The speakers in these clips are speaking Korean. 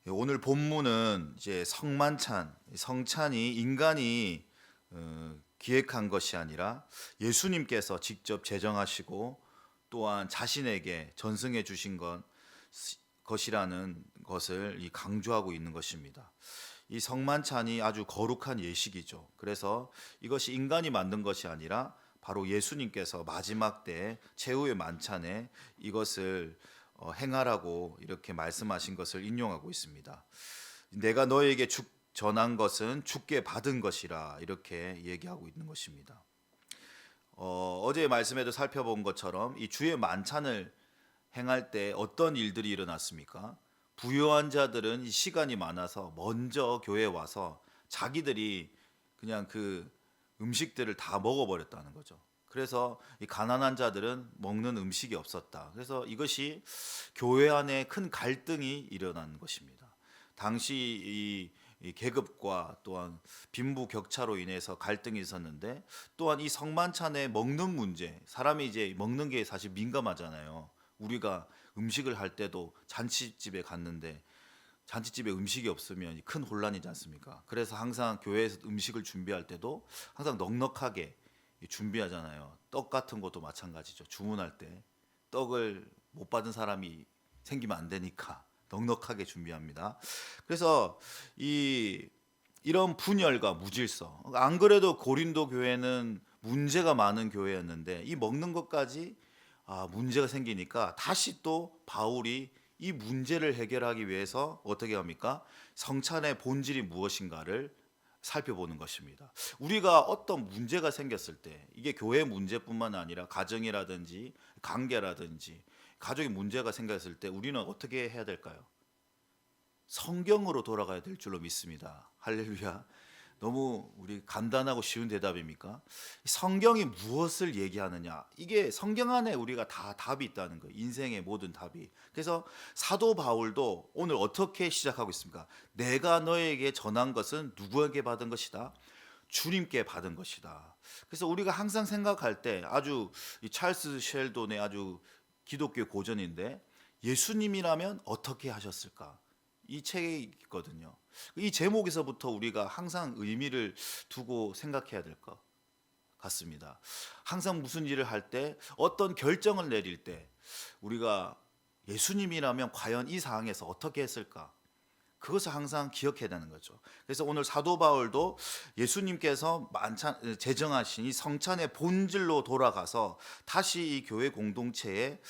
오늘 본문은 이제 성만찬, 성찬이 인간이 기획한 것이 아니라 예수님께서 직접 제정하시고 또한 자신에게 전승해 주신 것이라는 것을 강조하고 있는 것입니다. 이 성만찬이 아주 거룩한 예식이죠. 그래서 이것이 인간이 만든 것이 아니라 바로 예수님께서 마지막 때 최후의 만찬에 이것을 행하라고 이렇게 말씀하신 것을 인용하고 있습니다. 내가 너에게 전한 것은 주께 받은 것이라 이렇게 얘기하고 있는 것입니다. 어제 말씀에도 살펴본 것처럼 이 주의 만찬을 행할 때 어떤 일들이 일어났습니까? 부유한 자들은 이 시간이 많아서 먼저 교회에 와서 자기들이 그냥 그 음식들을 다 먹어버렸다는 거죠. 그래서 이 가난한 자들은 먹는 음식이 없었다. 그래서 이것이 교회 안에 큰 갈등이 일어난 것입니다. 당시 이 계급과 또한 빈부 격차로 인해서 갈등이 있었는데, 또한 이 성만찬의 먹는 문제, 사람이 이제 먹는 게 사실 민감하잖아요. 우리가 음식을 할 때도 잔치집에 갔는데 잔치집에 음식이 없으면 큰 혼란이지 않습니까? 그래서 항상 교회에서 음식을 준비할 때도 항상 넉넉하게 준비하잖아요. 떡 같은 것도 마찬가지죠. 주문할 때 떡을 못 받은 사람이 생기면 안 되니까 넉넉하게 준비합니다. 그래서 이런 분열과 무질서. 안 그래도 고린도 교회는 문제가 많은 교회였는데 이 먹는 것까지 문제가 생기니까 다시 또 바울이 이 문제를 해결하기 위해서 어떻게 합니까? 성찬의 본질이 무엇인가를 살펴보는 것입니다. 우리가 어떤 문제가 생겼을 때 이게 교회 문제뿐만 아니라 가정이라든지 관계라든지 가족의 문제가 생겼을 때 우리는 어떻게 해야 될까요? 성경으로 돌아가야 될 줄로 믿습니다. 할렐루야. 너무 우리 간단하고 쉬운 대답입니까? 성경이 무엇을 얘기하느냐? 이게 성경 안에 우리가 다 답이 있다는 거예요. 인생의 모든 답이. 그래서 사도 바울도 오늘 어떻게 시작하고 있습니까? 내가 너에게 전한 것은 누구에게 받은 것이다? 주님께 받은 것이다. 그래서 우리가 항상 생각할 때 아주 이 찰스 셸돈의 아주 기독교 고전인데, 예수님이라면 어떻게 하셨을까? 이 책이 있거든요. 이 제목에서부터 우리가 항상 의미를 두고 생각해야 될 것 같습니다. 항상 무슨 일을 할 때, 어떤 결정을 내릴 때 우리가 예수님이라면 과연 이 상황에서 어떻게 했을까? 그것을 항상 기억해야 되는 거죠. 그래서 오늘 사도 바울도 예수님께서 제정하신 이 성찬의 본질로 돌아가서 다시 이 교회 공동체에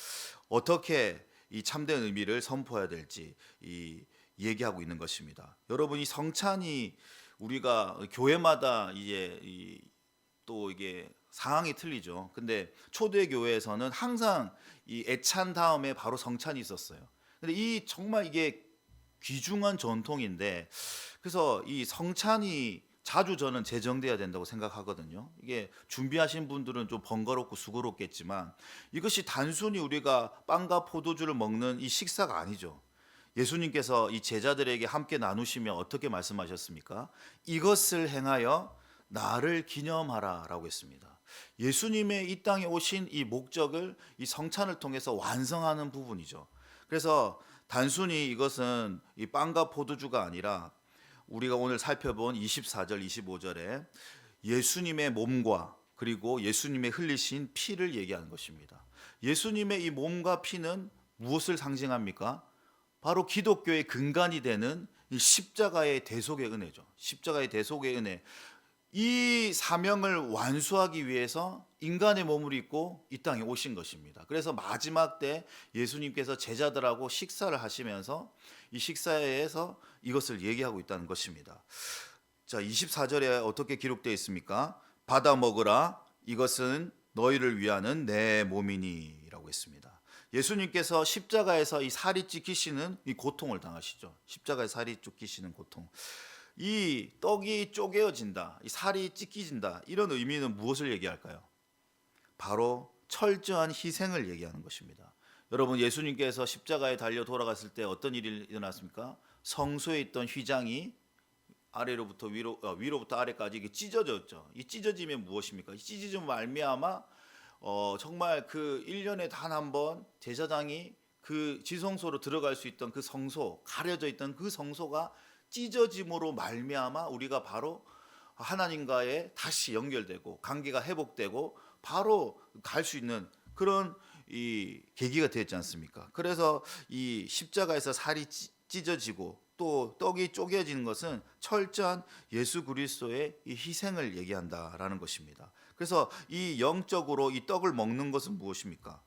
어떻게 이 참된 의미를 선포해야 될지 얘기하고 있는 것입니다. 여러분, 이 성찬이 우리가 교회마다 또 이게 상황이 틀리죠. 근데 초대 교회에서는 항상 이 애찬 다음에 바로 성찬이 있었어요. 근데 정말 이게 귀중한 전통인데, 그래서 이 성찬이 자주 저는 제정돼야 된다고 생각하거든요. 이게 준비하신 분들은 좀 번거롭고 수고롭겠지만 이것이 단순히 우리가 빵과 포도주를 먹는 이 식사가 아니죠. 예수님께서 이 제자들에게 함께 나누시며 어떻게 말씀하셨습니까? 이것을 행하여 나를 기념하라라고 했습니다. 예수님의 이 땅에 오신 이 목적을 이 성찬을 통해서 완성하는 부분이죠. 그래서 단순히 이것은 이 빵과 포도주가 아니라 우리가 오늘 살펴본 24절, 25절에 예수님의 몸과 그리고 예수님의 흘리신 피를 얘기하는 것입니다. 예수님의 이 몸과 피는 무엇을 상징합니까? 바로 기독교의 근간이 되는 이 십자가의 대속의 은혜죠. 십자가의 대속의 은혜. 이 사명을 완수하기 위해서 인간의 몸을 입고 이 땅에 오신 것입니다. 그래서 마지막 때 예수님께서 제자들하고 식사를 하시면서 이 식사에서 이것을 얘기하고 있다는 것입니다. 자, 24절에 어떻게 기록되어 있습니까? 받아 먹으라, 이것은 너희를 위하는 내 몸이니라고 했습니다. 예수님께서 십자가에서 이 살이 찢기시는 이 고통을 당하시죠. 십자가에 살이 찢기시는 고통. 이 떡이 쪼개어진다, 이 살이 찢기진다, 이런 의미는 무엇을 얘기할까요? 바로 철저한 희생을 얘기하는 것입니다. 여러분, 예수님께서 십자가에 달려 돌아갔을 때 어떤 일이 일어났습니까? 성소에 있던 휘장이 아래로부터 위로부터 아래까지 이게 찢어졌죠. 이 찢어지면 무엇입니까? 이 찢어짐 말미암아 정말 그 1년에 단 한 번 제사장이 그 지성소로 들어갈 수 있던 그 성소, 가려져 있던 그 성소가 찢어짐으로 말미암아 우리가 바로 하나님과의 다시 연결되고 관계가 회복되고 바로 갈 수 있는 그런 이 계기가 되었지 않습니까? 그래서 이 십자가에서 살이 찢어지고 또 떡이 쪼개지는 것은 철저한 예수 그리스도의 이 희생을 얘기한다라는 것입니다. 그래서 이 영적으로 이 떡을 먹는 것은 무엇입니까?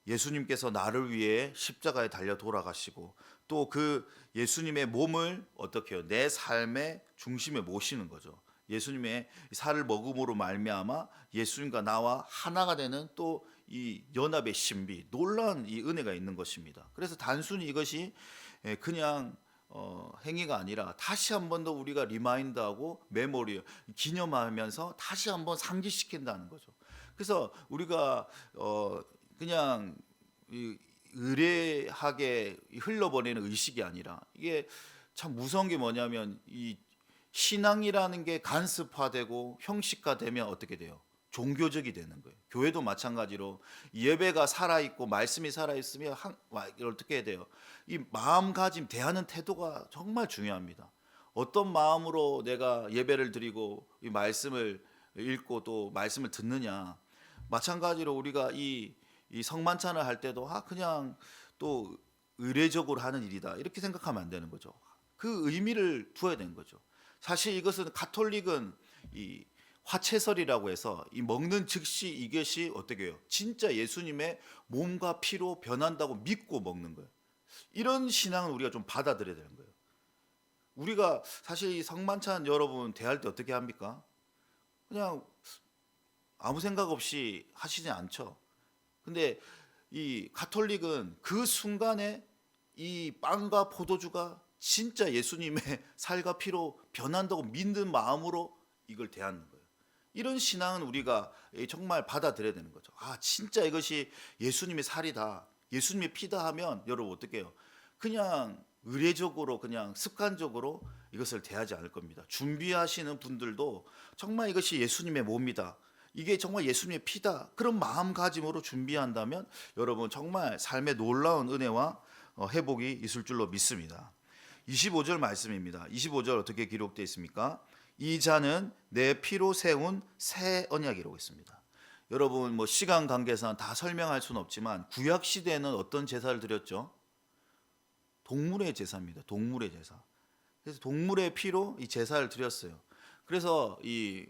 예수님께서 나를 위해 십자가에 달려 돌아가시고 또 그 예수님의 몸을 어떻게 해요? 내 삶의 중심에 모시는 거죠. 예수님의 살을 먹음으로 말미암아 예수님과 나와 하나가 되는 또 이 연합의 신비, 놀라운 이 은혜가 있는 것입니다. 그래서 단순히 이것이 그냥 행위가 아니라 다시 한 번 더 우리가 리마인드하고 메모리 기념하면서 다시 한 번 상기시킨다는 거죠. 그래서 우리가 그냥 의례하게 흘러버리는 의식이 아니라 이게 참 무서운 게 뭐냐면 이 신앙이라는 게 간습화되고 형식화되면 어떻게 돼요? 종교적이 되는 거예요. 교회도 마찬가지로 예배가 살아있고 말씀이 살아있으면 어떻게 해야 돼요? 이 마음가짐, 대하는 태도가 정말 중요합니다. 어떤 마음으로 내가 예배를 드리고 이 말씀을 읽고 또 말씀을 듣느냐. 마찬가지로 우리가 이 성만찬을 할 때도 그냥 또 의례적으로 하는 일이다 이렇게 생각하면 안 되는 거죠. 그 의미를 두어야 되는 거죠. 사실 이것은 가톨릭은 이 화채설이라고 해서 이 먹는 즉시 이것이 어떻게 해요? 진짜 예수님의 몸과 피로 변한다고 믿고 먹는 거예요. 이런 신앙은 우리가 좀 받아들여야 되는 거예요. 우리가 사실 이 성만찬 여러분 대할 때 어떻게 합니까? 그냥 아무 생각 없이 하시지 않죠. 근데 이 가톨릭은 그 순간에 이 빵과 포도주가 진짜 예수님의 살과 피로 변한다고 믿는 마음으로 이걸 대하는 거예요. 이런 신앙은 우리가 정말 받아들여야 되는 거죠. 진짜 이것이 예수님의 살이다, 예수님의 피다 하면 여러분 어떻게 해요? 그냥 의례적으로 그냥 습관적으로 이것을 대하지 않을 겁니다. 준비하시는 분들도 정말 이것이 예수님의 몸이다, 이게 정말 예수님의 피다, 그런 마음가짐으로 준비한다면 여러분 정말 삶의 놀라운 은혜와 회복이 있을 줄로 믿습니다. 25절 말씀입니다. 25절 어떻게 기록되어 있습니까? 이 잔은 내 피로 세운 새 언약이라고 했습니다. 여러분 시간 관계상 다 설명할 수는 없지만 구약 시대에는 어떤 제사를 드렸죠? 동물의 제사입니다. 동물의 제사. 그래서 동물의 피로 이 제사를 드렸어요. 그래서 이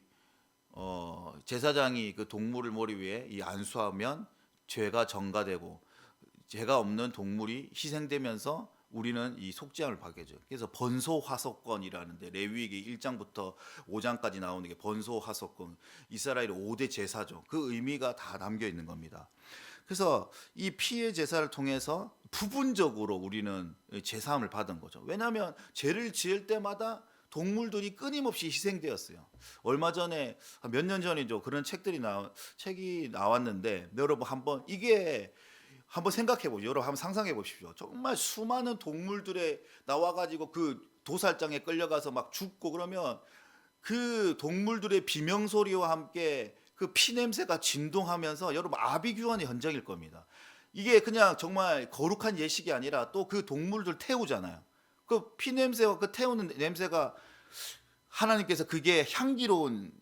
제사장이 그 동물을 머리 위에 이 안수하면 죄가 전가되고 죄가 없는 동물이 희생되면서 우리는 이 속죄함을 받게 되죠. 그래서 번소화석권이라는데 레위기 1장부터 5장까지 나오는 게 번소화석권, 이스라엘의 5대 제사죠. 그 의미가 다 담겨 있는 겁니다. 그래서 이 피의 제사를 통해서 부분적으로 우리는 제사함을 받은 거죠. 왜냐하면 죄를 지을 때마다 동물들이 끊임없이 희생되었어요. 얼마 전에 몇 년 전이죠. 그런 책이 나왔는데 여러분 한번 생각해 보죠. 여러분 한번 상상해 보십시오. 정말 수많은 동물들에 나와가지고 그 도살장에 끌려가서 막 죽고 그러면 그 동물들의 비명 소리와 함께 그 피 냄새가 진동하면서 여러분 아비규환의 현장일 겁니다. 이게 그냥 정말 거룩한 예식이 아니라 또 그 동물들 태우잖아요. 그 피 냄새와 그 태우는 냄새가 하나님께서 그게 향기로운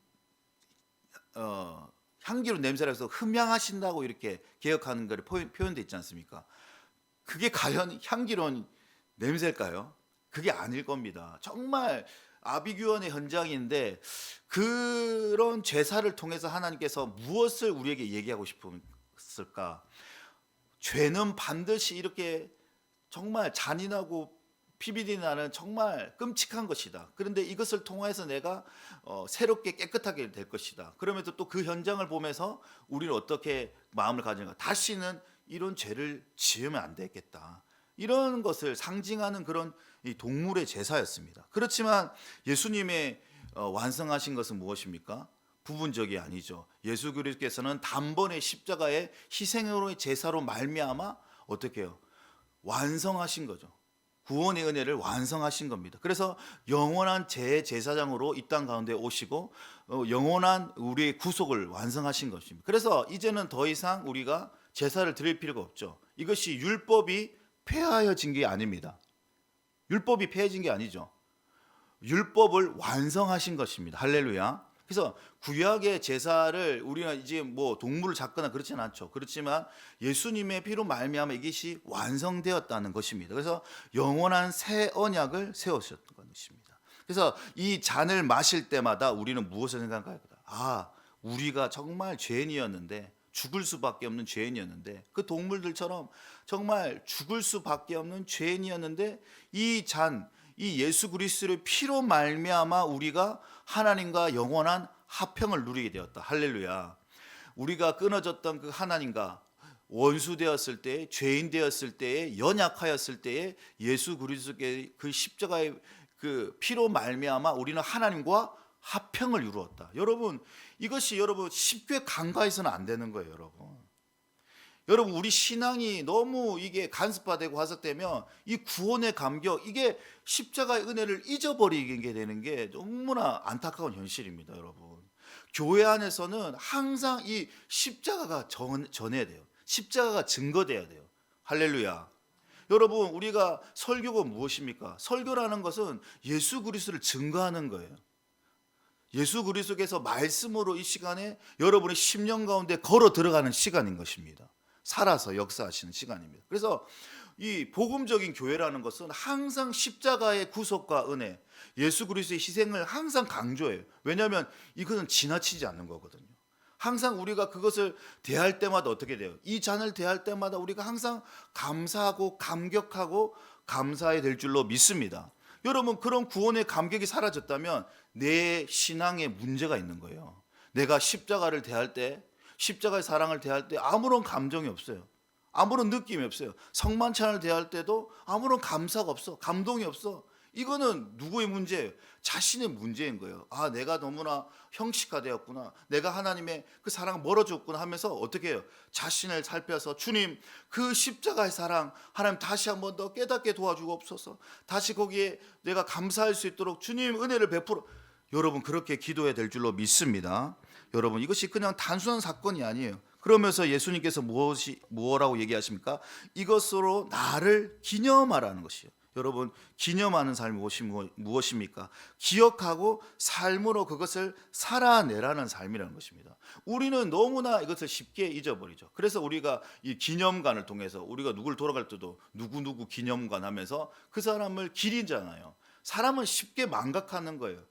냄새라 해서 흠향하신다고 이렇게 개혁하는 거를 표현되어 있지 않습니까? 그게 과연 향기로운 냄새일까요? 그게 아닐 겁니다. 정말 아비규환의 현장인데 그런 제사를 통해서 하나님께서 무엇을 우리에게 얘기하고 싶었을까? 죄는 반드시 이렇게 정말 잔인하고 피비린내 나는 정말 끔찍한 것이다. 그런데 이것을 통해서 내가 새롭게 깨끗하게 될 것이다. 그러면서 또 그 현장을 보면서 우리는 어떻게 마음을 가지는가? 다시는 이런 죄를 지으면 안 되겠다. 이런 것을 상징하는 그런 이 동물의 제사였습니다. 그렇지만 예수님의 완성하신 것은 무엇입니까? 부분적이 아니죠. 예수 그리스도께서는 단번에 십자가의 희생으로의 제사로 말미암아 어떻게 해요? 완성하신 거죠. 구원의 은혜를 완성하신 겁니다. 그래서 영원한 제사장으로 이 땅 가운데 오시고 영원한 우리의 구속을 완성하신 것입니다. 그래서 이제는 더 이상 우리가 제사를 드릴 필요가 없죠. 이것이 율법이 폐하여진 게 아닙니다. 율법이 폐해진 게 아니죠. 율법을 완성하신 것입니다. 할렐루야. 그래서 구약의 제사를 우리가 이제 뭐 동물을 잡거나 그렇지는 않죠. 그렇지만 예수님의 피로 말미암아 이것이 완성되었다는 것입니다. 그래서 영원한 새 언약을 세우셨던 것입니다. 그래서 이 잔을 마실 때마다 우리는 무엇을 생각할까? 우리가 정말 죄인이었는데, 죽을 수밖에 없는 죄인이었는데, 그 동물들처럼 정말 죽을 수밖에 없는 죄인이었는데, 이 잔, 이 예수 그리스도의 피로 말미암아 우리가 하나님과 영원한 화평을 누리게 되었다. 할렐루야. 우리가 끊어졌던 그 하나님과 원수 되었을 때, 죄인 되었을 때에, 연약하였을 때에 예수 그리스도의 그 십자가의 그 피로 말미암아 우리는 하나님과 화평을 이루었다. 여러분, 이것이 여러분 쉽게 간과해서는 안 되는 거예요, 여러분. 여러분, 우리 신앙이 너무 이게 간섭화되고 화석되면 이 구원의 감격, 이게 십자가의 은혜를 잊어버리게 되는 게 너무나 안타까운 현실입니다, 여러분. 교회 안에서는 항상 이 십자가가 전해야 돼요. 십자가가 증거돼야 돼요. 할렐루야. 여러분, 우리가 설교가 무엇입니까? 설교라는 것은 예수 그리스도를 증거하는 거예요. 예수 그리스도께서 말씀으로 이 시간에 여러분의 심령 가운데 걸어 들어가는 시간인 것입니다. 살아서 역사하시는 시간입니다. 그래서 이 복음적인 교회라는 것은 항상 십자가의 구속과 은혜, 예수 그리스도의 희생을 항상 강조해요. 왜냐하면 이것은 지나치지 않는 거거든요. 항상 우리가 그것을 대할 때마다 어떻게 돼요? 이 잔을 대할 때마다 우리가 항상 감사하고 감격하고 감사해야 될 줄로 믿습니다. 여러분, 그런 구원의 감격이 사라졌다면 내 신앙에 문제가 있는 거예요. 내가 십자가를 대할 때, 십자가의 사랑을 대할 때 아무런 감정이 없어요. 아무런 느낌이 없어요. 성만찬을 대할 때도 아무런 감사가 없어. 감동이 없어. 이거는 누구의 문제예요? 자신의 문제인 거예요. 내가 너무나 형식화되었구나. 내가 하나님의 그 사랑을 멀어졌구나 하면서 어떻게 해요? 자신을 살펴서 주님, 그 십자가의 사랑 하나님 다시 한 번 더 깨닫게 도와주옵소서. 다시 거기에 내가 감사할 수 있도록 주님 은혜를 베풀어. 여러분, 그렇게 기도해야 될 줄로 믿습니다. 여러분, 이것이 그냥 단순한 사건이 아니에요. 그러면서 예수님께서 뭐라고 얘기하십니까? 이것으로 나를 기념하라는 것이에요. 여러분, 기념하는 삶이 무엇입니까? 기억하고 삶으로 그것을 살아내라는 삶이라는 것입니다. 우리는 너무나 이것을 쉽게 잊어버리죠. 그래서 우리가 이 기념관을 통해서 우리가 누굴 돌아갈 때도 누구누구 기념관 하면서 그 사람을 기리잖아요. 사람은 쉽게 망각하는 거예요.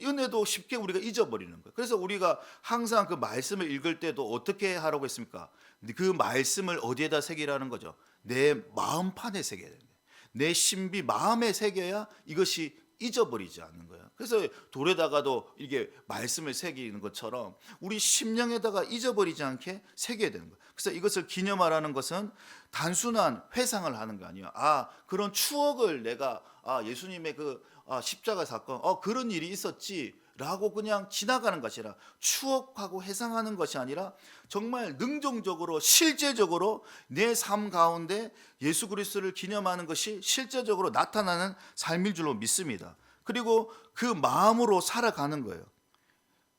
은혜도 쉽게 우리가 잊어버리는 거예요. 그래서 우리가 항상 그 말씀을 읽을 때도 어떻게 하라고 했습니까? 그 말씀을 어디에다 새기라는 거죠? 내 마음판에 새겨야 돼요. 내 신비 마음에 새겨야 이것이 잊어버리지 않는 거예요. 그래서 돌에다가도 이게 말씀을 새기는 것처럼 우리 심령에다가 잊어버리지 않게 새겨야 되는 거예요. 그래서 이것을 기념하라는 것은 단순한 회상을 하는 게 아니에요. 그런 추억을 내가 예수님의 그 십자가 사건, 그런 일이 있었지 라고 그냥 지나가는 것이 아니라 추억하고 회상하는 것이 아니라 정말 능동적으로 실제적으로 내 삶 가운데 예수 그리스도를 기념하는 것이 실제적으로 나타나는 삶일 줄로 믿습니다. 그리고 그 마음으로 살아가는 거예요.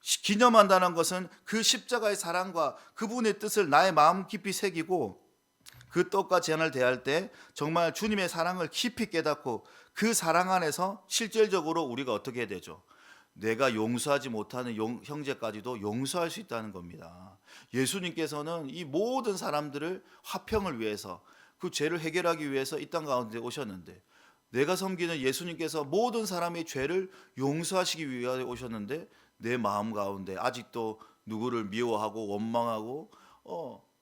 기념한다는 것은 그 십자가의 사랑과 그분의 뜻을 나의 마음 깊이 새기고 그 떡과 잔을 대할 때 정말 주님의 사랑을 깊이 깨닫고 그 사랑 안에서 실질적으로 우리가 어떻게 해야 되죠? 내가 용서하지 못하는 형제까지도 용서할 수 있다는 겁니다. 예수님께서는 이 모든 사람들을 화평을 위해서 그 죄를 해결하기 위해서 이 땅 가운데 오셨는데, 내가 섬기는 예수님께서 모든 사람의 죄를 용서하시기 위하여 오셨는데 내 마음 가운데 아직도 누구를 미워하고 원망하고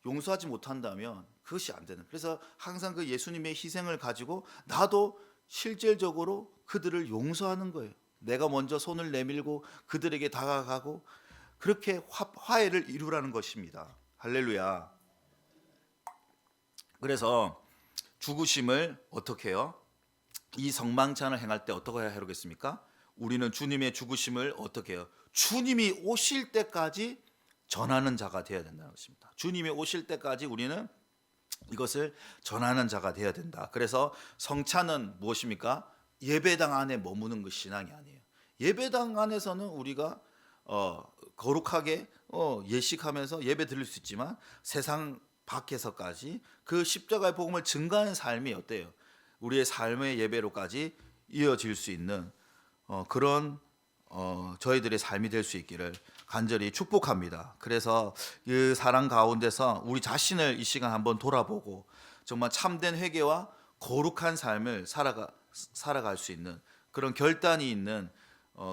용서하지 못한다면 그것이 안 되는. 그래서 항상 그 예수님의 희생을 가지고 나도 실질적으로 그들을 용서하는 거예요. 내가 먼저 손을 내밀고 그들에게 다가가고 그렇게 화해를 이루라는 것입니다. 할렐루야. 그래서 죽으심을 어떻게 해요? 이 성망찬을 행할 때 어떻게 해야 하겠습니까? 우리는 주님의 죽으심을 어떻게 해요? 주님이 오실 때까지 전하는 자가 되어야 된다는 것입니다. 주님이 오실 때까지 우리는 이것을 전하는 자가 되어야 된다. 그래서 성찬은 무엇입니까? 예배당 안에 머무는 것 신앙이 아니에요. 예배당 안에서는 우리가 거룩하게 예식하면서 예배 드릴 수 있지만 세상 밖에서까지 그 십자가의 복음을 증거하는 삶이 어때요? 우리의 삶의 예배로까지 이어질 수 있는 그런 저희들의 삶이 될 수 있기를 간절히 축복합니다. 그래서 그 사랑 가운데서 우리 자신을 이 시간 한번 돌아보고 정말 참된 회개와 거룩한 삶을 살아갈 수 있는 그런 결단이 있는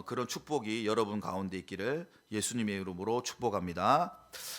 그런 축복이 여러분 가운데 있기를 예수님의 이름으로 축복합니다.